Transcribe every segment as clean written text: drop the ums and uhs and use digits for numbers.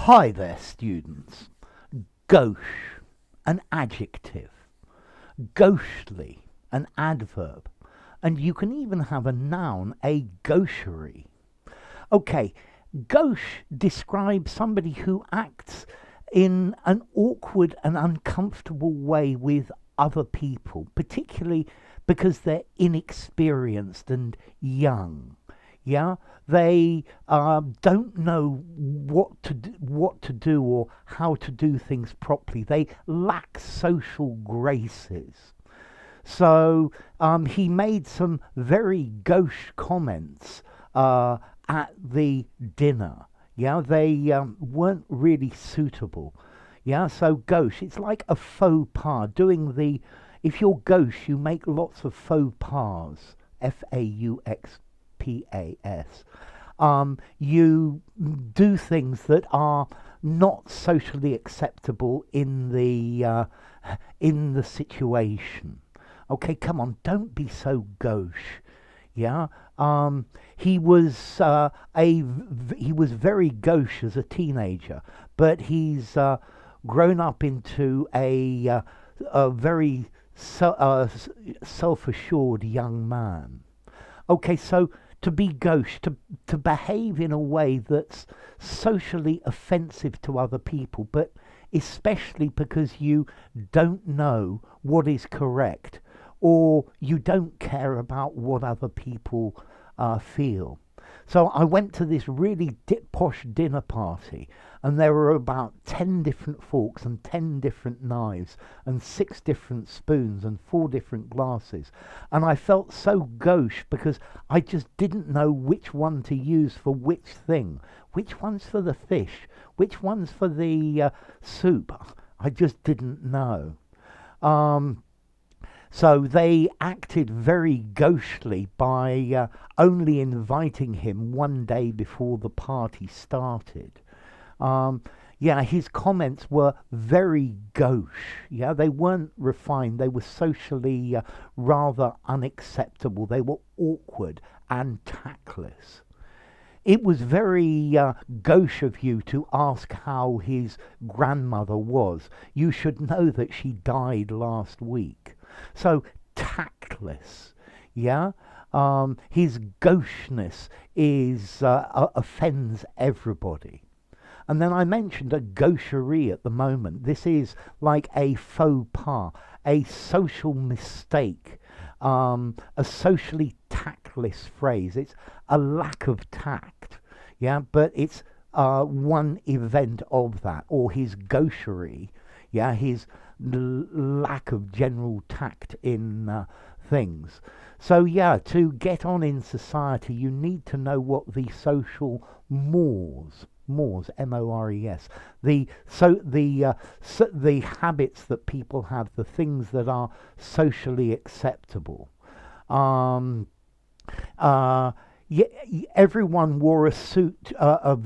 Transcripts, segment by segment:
Hi there, students. Gauche, an adjective. Ghostly, an adverb. And you can even have a noun, a gaucherie. Okay, gauche describes somebody who acts in an awkward and uncomfortable way with other people, particularly because they're inexperienced and young. Yeah, they don't know what to do or how to do things properly. They lack social graces. So he made some very gauche comments at the dinner. Yeah, they weren't really suitable. Yeah, so gauche, it's like a faux pas. If you're gauche, you make lots of faux pas. FAUXPAS. You do things that are not socially acceptable in the situation. Okay, come on, don't be so gauche. Yeah, he was he was very gauche as a teenager, but he's grown up into a very self-assured young man. Okay, so to be gauche, to behave in a way that's socially offensive to other people, but especially because you don't know what is correct or you don't care about what other people feel. So I went to this really posh dinner party, and there were about 10 different forks and 10 different knives and 6 different spoons and 4 different glasses. And I felt so gauche because I just didn't know which one to use for which thing. Which one's for the fish? Which one's for the soup? I just didn't know. So they acted very gauchely by only inviting him one day before the party started. Yeah, his comments were very gauche. Yeah, they weren't refined. They were socially rather unacceptable. They were awkward and tactless. It was very gauche of you to ask how his grandmother was. You should know that she died last week. So tactless, yeah. His gaucheness is offends everybody. And then I mentioned a gaucherie at the moment. This is like a faux pas, a social mistake, a socially tactless phrase. It's a lack of tact, yeah, but it's one event of that, or his gaucherie, yeah, his lack of general tact in things. So yeah, to get on in society, you need to know what the social mores, M-O-R-E-S, the habits that people have, the things that are socially acceptable. Um, yeah, everyone wore a suit, a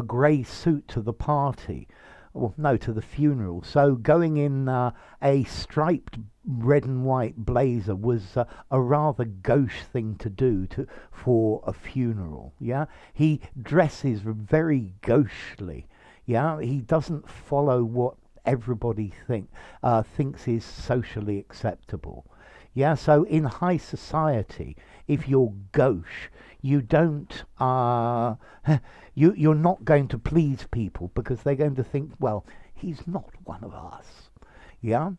grey suit to the party. Well, no, to the funeral. So going in a striped red and white blazer was a rather gauche thing to do for a funeral. Yeah, he dresses very gauchely. Yeah, he doesn't follow what everybody thinks is socially acceptable. Yeah, so in high society, if you're gauche, you don't you're not going to please people because they're going to think, well, he's not one of us. Yeah.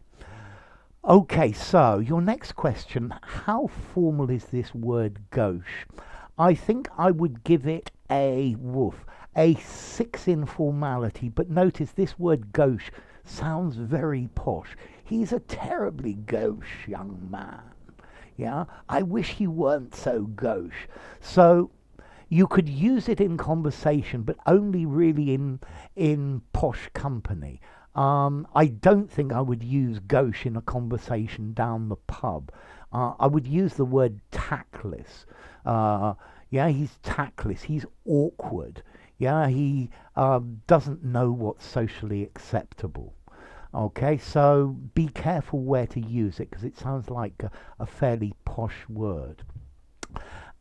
Okay, so your next question, how formal is this word gauche? I think I would give it a 6 in formality, but notice this word gauche sounds very posh. He's a terribly gauche young man. Yeah, I wish he weren't so gauche. So you could use it in conversation, but only really in posh company. I don't think I would use gauche in a conversation down the pub. I would use the word tactless. Yeah, he's tactless. He's awkward. Yeah, he doesn't know what's socially acceptable. Okay, so be careful where to use it because it sounds like a fairly posh word.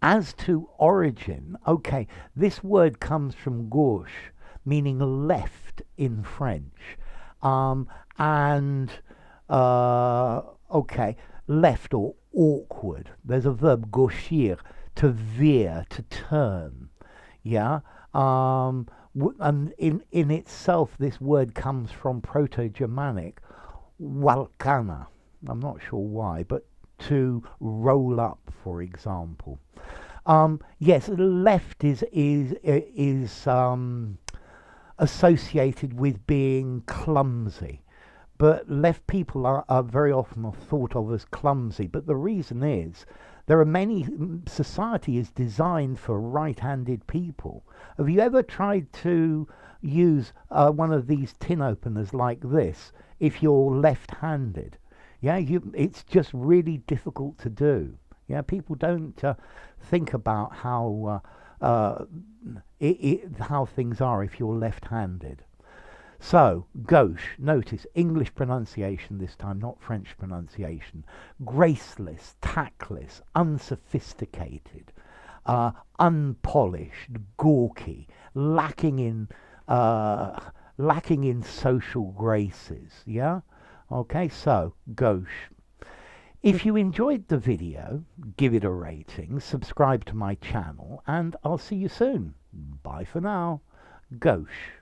As to origin, okay, this word comes from gauche, meaning left in French. And okay, left or awkward. There's a verb gauchir, to veer, to turn. Yeah. And in itself, this word comes from Proto-Germanic walkana. I'm not sure why, but to roll up, for example. Yes, left is associated with being clumsy. But left people are very often thought of as clumsy. But the reason is there are many, society is designed for right-handed people. Have you ever tried to use one of these tin openers like this if you're left-handed? Yeah, it's just really difficult to do. Yeah, people don't think about how how things are if you're left-handed. So, gauche, notice English pronunciation this time, not French pronunciation. Graceless, tactless, unsophisticated, unpolished, gawky, lacking in social graces. Yeah? Okay, so, gauche. If you enjoyed the video, give it a rating, subscribe to my channel, and I'll see you soon. Bye for now. Gauche.